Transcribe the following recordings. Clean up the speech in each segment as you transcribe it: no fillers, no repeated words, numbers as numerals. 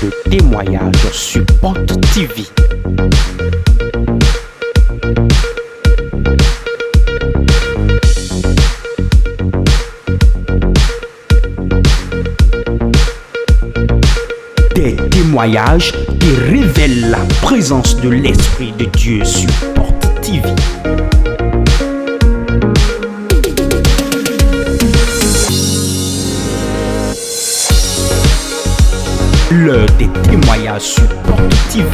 de témoignages sur Porte TV. Des témoignages qui révèlent la présence de l'Esprit de Dieu sur Porte TV. L'heure des témoignages sur Porte TV.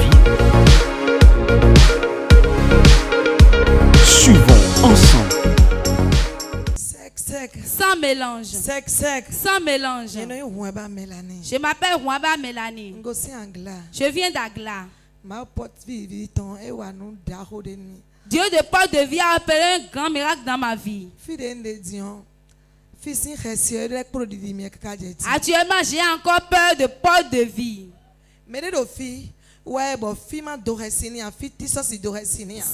Suivons ensemble. Sans mélange. Sans mélange. Je Je m'appelle Rwamba Mélanie. Je viens d'Agla. Dieu de Porte de Vie a opéré un grand miracle dans ma vie. Actuellement, j'ai encore peur de Porte de Vie.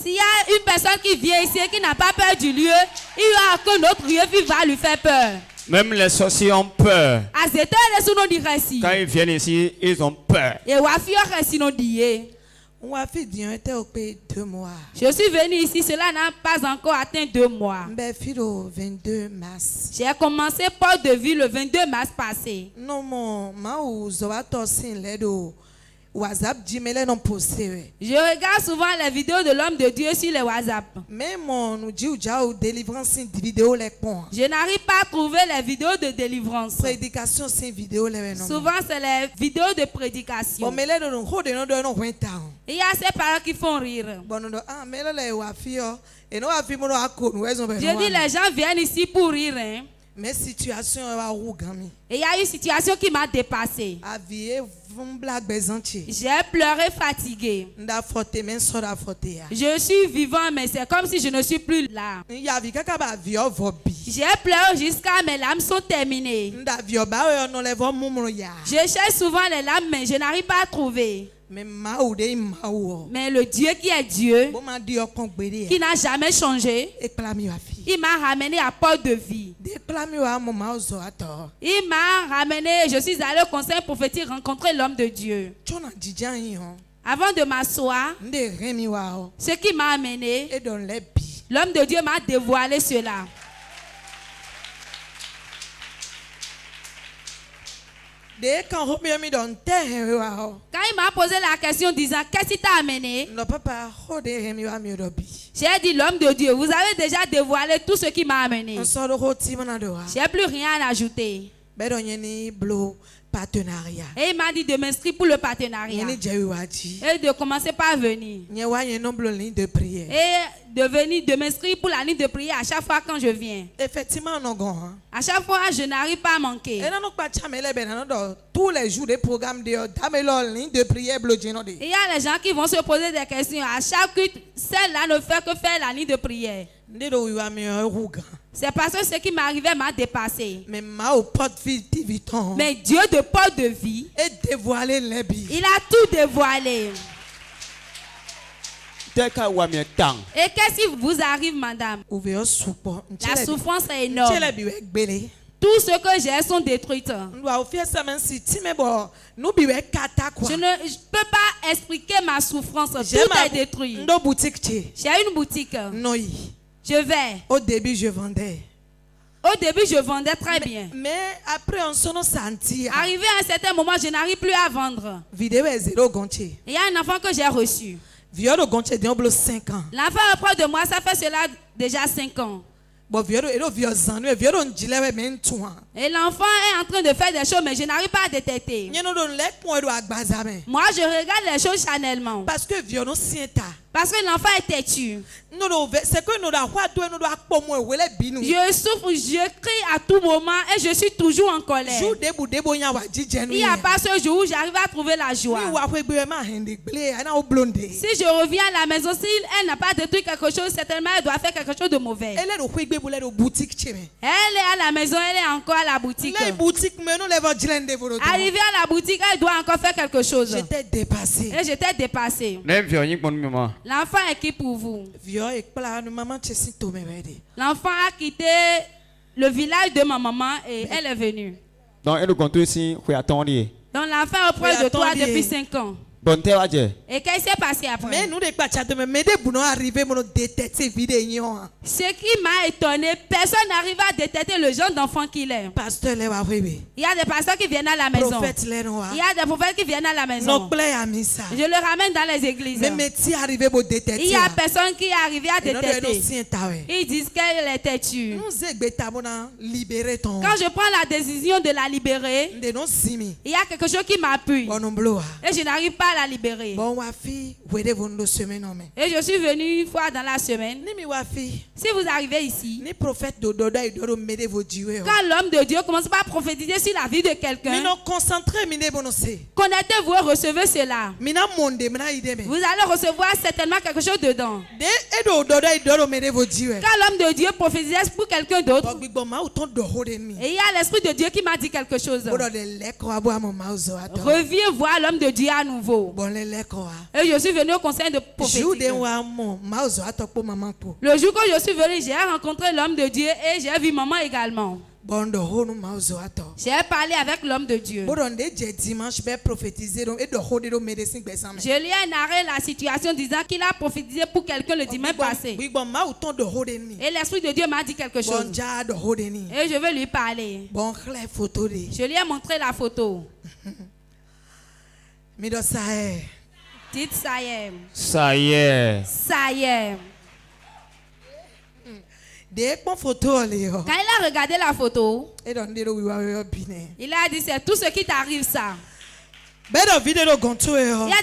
S'il y a une personne qui vient ici et qui n'a pas peur du lieu, il y a que notre lieu va lui faire peur. Même les sorciers ont peur. Quand ils viennent ici, ils ont peur. Et je suis venu ici, cela n'a pas encore atteint 2 mois. J'ai commencé Porte de Vie le 22 mars passé. Je regarde souvent les vidéos de l'homme de Dieu sur les WhatsApp. Je n'arrive pas à trouver les vidéos de délivrance. Souvent, c'est les vidéos de prédication. Il y a ces paroles qui font rire. Je dis, les gens viennent ici pour rire. Hein. Et il y a une situation qui m'a dépassé. J'ai pleuré fatigué. Je suis vivant, mais c'est comme si je ne suis plus là. J'ai pleuré jusqu'à mes larmes sont terminées. Je cherche souvent les larmes, mais je n'arrive pas à trouver. Mais le Dieu qui est Dieu, qui n'a jamais changé, il m'a ramené à Porte de Vie. Il m'a ramené, je suis allé au conseil prophétique rencontrer l'homme de Dieu. Avant de m'asseoir, ce qui m'a amené, l'homme de Dieu m'a dévoilé cela. Quand il m'a posé la question disant qu'est-ce qui t'a amené, j'ai dit l'homme de Dieu, vous avez déjà dévoilé tout ce qui m'a amené. J'ai plus rien à ajouter. Et il m'a dit de m'inscrire pour le partenariat. Et de commencer par venir. Et de m'inscrire pour la ligne de prière à chaque fois quand je viens. Effectivement, non. À chaque fois, je n'arrive pas à manquer. Tous les jours, des programmes de ligne de prière. Il y a les gens qui vont se poser des questions. À chaque culte, celle-là ne fait que faire la ligne de prière. C'est parce que ce qui m'arrivait m'a dépassé. Mais Dieu de Porte de Vie, il a tout dévoilé. Et qu'est-ce qui vous arrive, madame? La souffrance est énorme. Tout ce que j'ai sont détruites. Je ne peux pas expliquer ma souffrance. Tout est détruit. J'ai une boutique. Je vais. Au début, je vendais. Au début, je vendais très bien. Mais après, on s'en sentit. Arrivé à un certain moment, je n'arrive plus à vendre. Il y a un enfant que j'ai reçu. L'enfant auprès de moi, ça fait cela déjà 5 ans. Et l'enfant est en train de faire des choses, mais je n'arrive pas à détecter. Moi, je regarde les choses charnellement. Parce que l'enfant est têtu. Je souffre, je crie à tout moment et je suis toujours en colère. Il n'y a pas ce jour où j'arrive à trouver la joie. Si je reviens à la maison, si elle n'a pas détruit quelque chose, certainement elle doit faire quelque chose de mauvais. Elle est à la maison, elle est encore à la boutique. Arrivée à la boutique, elle doit encore faire quelque chose. J'étais dépassée. Et j'étais dépassée. L'enfant est qui pour vous? L'enfant a quitté le village de ma maman et elle est venue. Donc, elle continue ici, Donc l'enfant auprès de toi depuis 5 ans. Et qu'est-ce qui s'est passé après? Mais nous, ce qui m'a étonné, personne n'arrive à détecter le genre d'enfant qu'il est. Il y a des pasteurs qui viennent à la maison. Il y a des prophètes qui viennent à la maison. Je le ramène dans les églises. Il y a personne qui est arrivé à détecter. Ils disent qu'elle était tue. Quand je prends la décision de la libérer, il y a quelque chose qui m'appuie. Et je n'arrive pas à la libérer. Et je suis venu une fois dans la semaine. Si vous arrivez ici, quand l'homme de Dieu commence pas à prophétiser sur la vie de quelqu'un, connectez-vous et recevez cela. Vous allez recevoir certainement quelque chose dedans. Quand l'homme de Dieu prophétisait pour quelqu'un d'autre, et il y a l'esprit de Dieu qui m'a dit quelque chose. Reviens voir l'homme de Dieu à nouveau. Et je suis venu au conseil de prophétie. Le jour que je suis venu, j'ai rencontré l'homme de Dieu et j'ai vu maman également. J'ai parlé avec l'homme de Dieu. Je lui ai narré la situation disant qu'il a prophétisé pour quelqu'un le dimanche passé. Et l'esprit de Dieu m'a dit quelque chose. Et je vais lui parler. Je lui ai montré la photo. Dites ça y est. Ça y est. Ça y est. Quand il a regardé la photo, il a dit c'est tout ce qui t'arrive ça. Il a dit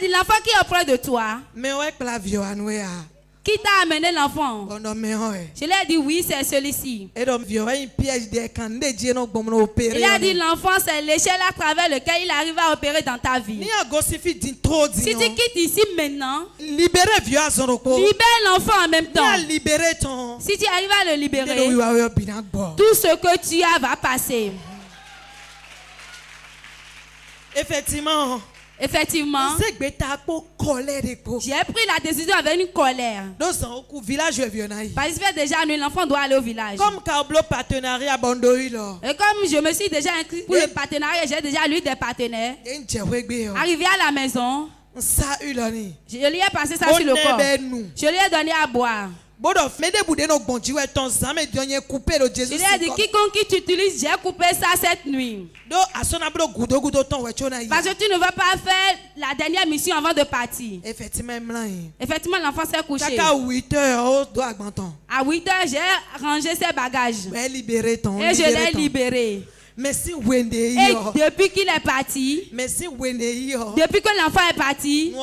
l'enfant qui est auprès de toi. Qui t'a amené l'enfant? Je lui ai dit oui, c'est celui-ci. Il a dit l'enfant, c'est l'échelle à travers laquelle il arrive à opérer dans ta vie. Si tu quittes ici maintenant, libère l'enfant en même temps. Si tu arrives à le libérer, tout ce que tu as va passer. Effectivement, j'ai pris la décision avec une colère. Parce qu'il fait déjà nuit, l'enfant doit aller au village. Et comme je me suis déjà inscrit pour le partenariat, j'ai déjà lu des partenaires. Arrivé à la maison, je lui ai passé ça sur le corps. Je lui ai donné à boire. Je lui ai dit quiconque qui t'utilise, j'ai coupé ça cette nuit. Parce que tu ne vas pas faire la dernière mission avant de partir. Effectivement, l'enfant s'est couché. À 8 heures, j'ai rangé ses bagages. Et je l'ai libéré. Et depuis qu'il est parti, depuis que l'enfant est parti, il y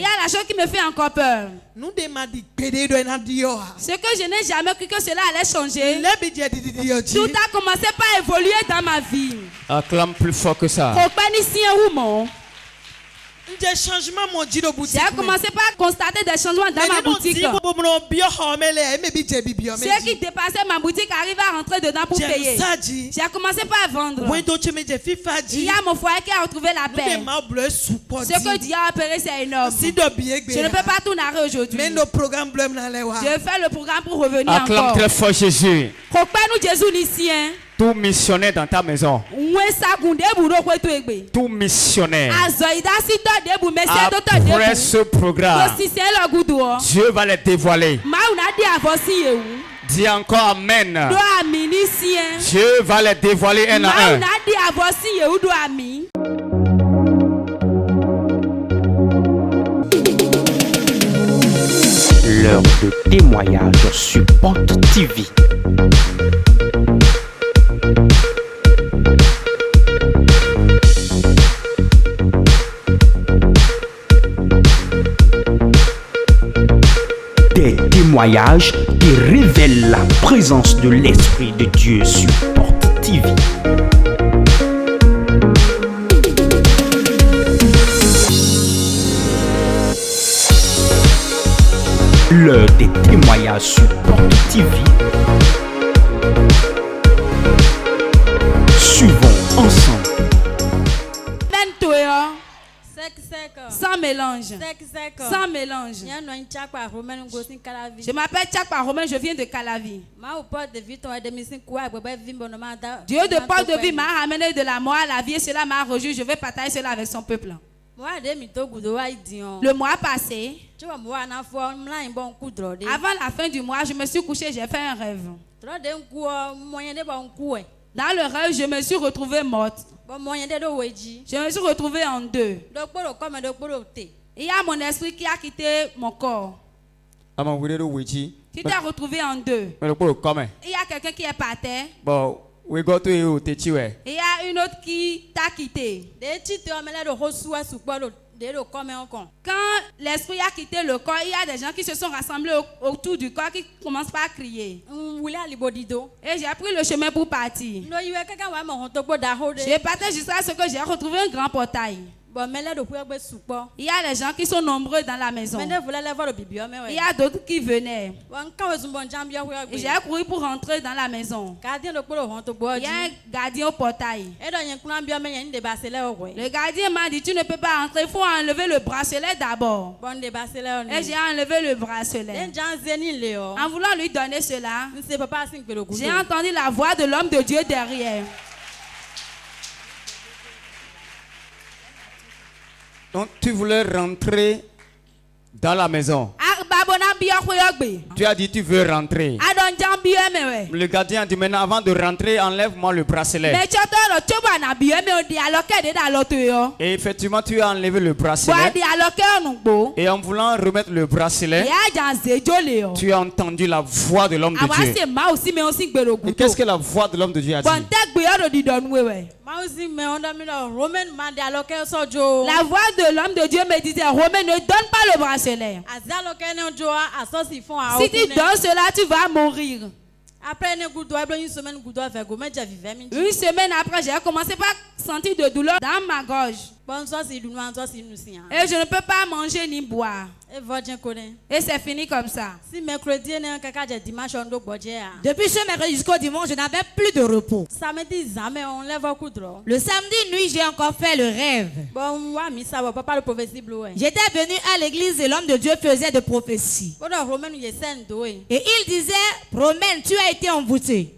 a la chose qui me fait encore peur. Ce que je n'ai jamais cru que cela allait changer. Tout a commencé par évoluer dans ma vie. Acclame plus fort que ça. J'ai commencé par constater des changements dans ma boutique. Ceux qui dépassaient ma boutique arrivent à rentrer dedans pour payer. J'ai commencé par vendre. Il y a mon foyer qui a retrouvé la paix. Ce que Dieu a opéré, c'est énorme. Je ne peux pas tout narrer aujourd'hui. Je vais faire le programme pour revenir encore. Acclame très fort Jésus. Tout missionnaire dans ta maison. Tout missionnaire. Après ce programme, Dieu va les dévoiler. Dis encore Amen. Dieu va les dévoiler un à un. L'heure de témoignage sur Porte TV. Des témoignages qui révèlent la présence de l'Esprit de Dieu sur Porte TV. L'heure des témoignages sur Porte TV. Suivons ensemble. Sans mélange. mélange. Sans mélange. Je m'appelle Tchakpa Romain, je viens de Calavi. Dieu de porte de vie m'a ramené de la mort à la vie et cela m'a rejoui. Je vais partager cela avec son peuple. Le mois passé, avant la fin du mois, je me suis couché, j'ai fait un rêve. Dans le rêve, je me suis retrouvée morte. Je me suis retrouvée en deux. Il y a mon esprit qui a quitté mon corps. Qui t'a retrouvé en deux. Il y a quelqu'un qui est par terre. Il y a une autre qui t'a quitté. Quand l'esprit a quitté le corps, il y a des gens qui se sont rassemblés autour du corps qui commencent par crier. Et j'ai pris le chemin pour partir. J'ai parti jusqu'à ce que j'ai retrouvé un grand portail. Il y a des gens qui sont nombreux dans la maison. Il y a d'autres qui venaient. Et j'ai couru pour rentrer dans la maison. Il y a un gardien au portail. Le gardien m'a dit, tu ne peux pas entrer, il faut enlever le bracelet d'abord. Et j'ai enlevé le bracelet. En voulant lui donner cela, j'ai entendu la voix de l'homme de Dieu derrière. Donc tu voulais rentrer dans la maison. Tu as dit tu veux rentrer. Le gardien a dit maintenant avant de rentrer enlève-moi le bracelet. Et effectivement tu as enlevé le bracelet. Et en voulant remettre le bracelet, tu as entendu la voix de l'homme de Dieu. Et qu'est-ce que la voix de l'homme de Dieu a dit? La voix de l'homme de Dieu me disait, Romain, ne donne pas le bracelet. Si tu donnes cela, tu vas mourir. Une semaine après, j'ai commencé par sentir de douleur dans ma gorge. Et je ne peux pas manger ni boire. Et c'est fini comme ça. Depuis ce mercredi jusqu'au dimanche, je n'avais plus de repos. Le samedi nuit, j'ai encore fait le rêve. J'étais venu à l'église et l'homme de Dieu faisait de prophéties. Et il disait, Romain, tu as été envoûté.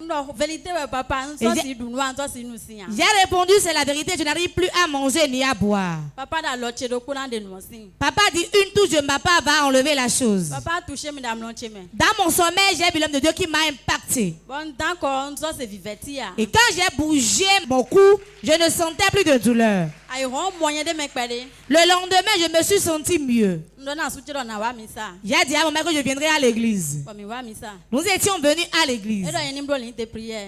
J'ai répondu, c'est la vérité, je n'arrive plus à manger ni à boire. Papa dit, une touche de ma part va enlever la chose. Dans mon sommeil, j'ai vu l'homme de Dieu qui m'a impacté. Et quand j'ai bougé mon cou, je ne sentais plus de douleur. Le lendemain, je me suis senti mieux. J'ai dit à mon mère que je viendrai à l'église. Nous étions venus à l'église.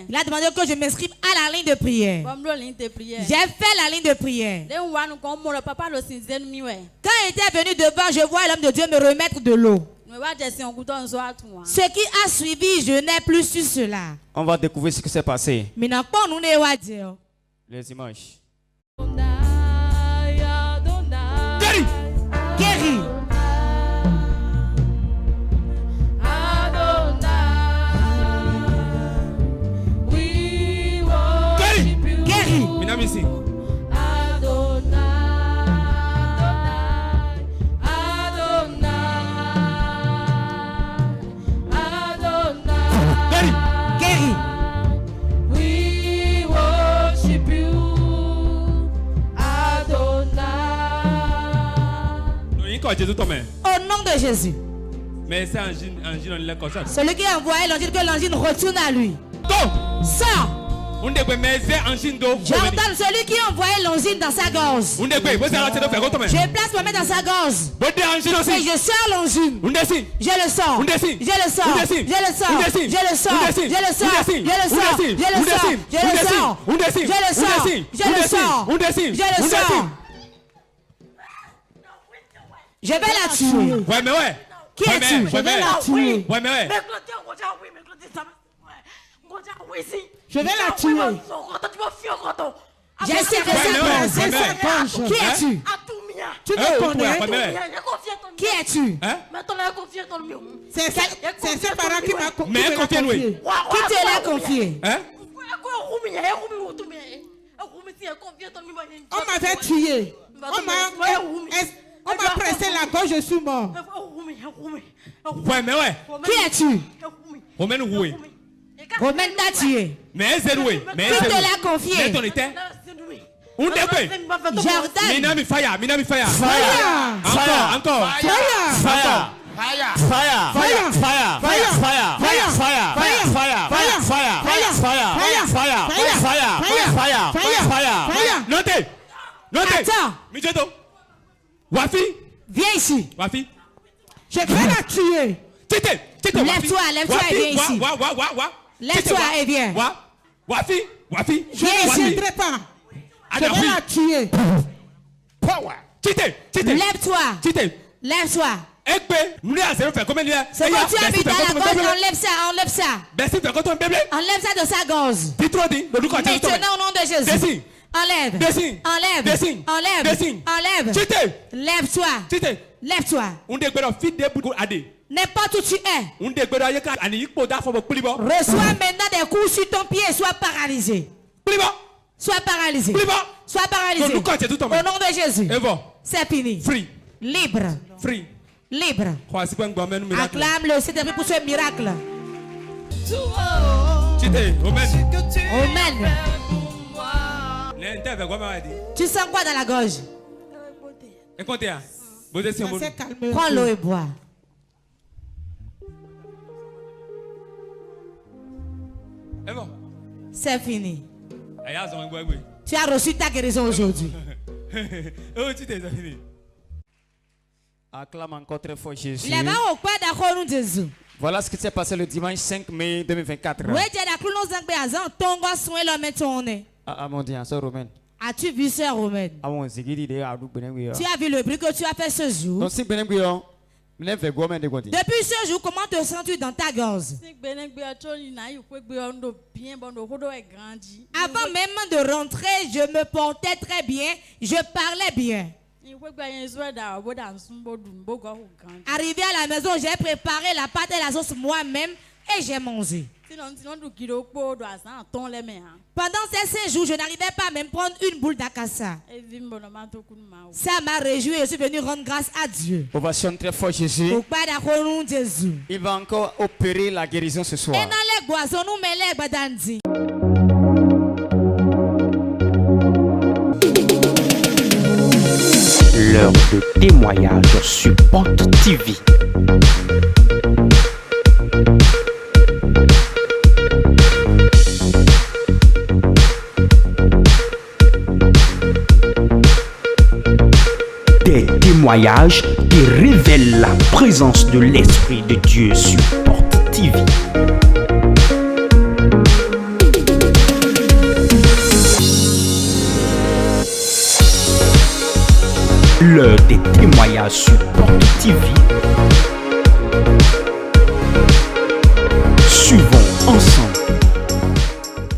Il a demandé que je m'inscrive à la ligne de prière. J'ai fait la ligne de prière. Quand il était venu devant, je vois l'homme de Dieu me remettre de l'eau. Ce qui a suivi, je n'ai plus su cela. On va découvrir ce qui s'est passé. Les images. Guéri. Minamisi. Au nom de Jésus. Mais c'est celui qui a envoyé l'angile, que l'angile retourne à lui. Sors. J'entends celui qui a envoyé l'angile dans sa gorge. Je place ma main dans sa gorge. Et je sors l'angile. Je le sors. Je le sors. Je le sors. Je le sors. Je le sors. Je le sors. Je le sors. Je le sors. Je le sors. Je le sors. Je le sors. Je vais la tuer. Ouais, mais ouais. Qui es-tu? Je vais la tuer. Ouais, mais ouais. Je vais la tuer. J'essaie de savoir. Qui es-tu? Tu me connais? Qui es-tu? C'est ses parents qui m'ont confié. Qui te l'a confié? On m'avait tué. On m'a pressé la gorge, je suis mort. Ouais, mais ouais. Qui es-tu? Romain Roué. Romain t'a tué. Mais c'est Roué. Qui te l'a confié? Mais ton était. Où t'es fait? Jordan. Minami Fire. Minami Fire. Fire. Encore. Fire. Fire. Fire. Fire. Fire. Fire. Fire. Fire. Fire. Fire. Fire. Fire. Fire. Fire. Fire. Notez. Notez. Attends. Mijoto. Wafi. Viens ici. Wafi. Je vais la tuer. Tite. Lève-toi et viens ici. Lève-toi et viens. Wafi. Je ne viendrai pas. Je vais la tuer. Tite. Lève-toi. Lève-toi. C'est que tu habites dans la gorge, enlève ça. Enlève ça de sa gorge. Maintenant au nom de Jésus. Enlève. Lève-toi. N'importe où tu es. Reçois maintenant des coups sur ton pied et sois paralysé. Sois paralysé. Au nom de Jésus. C'est fini. Libre. Acclame le Saint-Esprit pour ce miracle. Amen. Tu sens quoi dans la gorge? Prends l'eau et bois. C'est fini. Tu as reçu ta guérison aujourd'hui. Acclame encore très fort Jésus. Voilà ce qui s'est passé le dimanche 5 mai 2024. Ah mon Dieu, sœur Romaine. As-tu vu sœur Romaine? Tu as vu le bruit que tu as fait ce jour? Depuis ce jour, comment te sens-tu dans ta gorge? Avant même de rentrer, je me portais très bien, je parlais bien. Arrivé à la maison, j'ai préparé la pâte et la sauce moi-même et j'ai mangé. Pendant ces 5 jours, je n'arrivais pas à même prendre une boule d'acassa. Ça m'a réjoui et je suis venu rendre grâce à Dieu. Ovation très fort Jésus. Il va encore opérer la guérison ce soir. L'heure de témoignage sur Porte TV. Des témoignages qui révèlent la présence de l'Esprit de Dieu sur Porte TV. L'heure des témoignages sur Porte TV.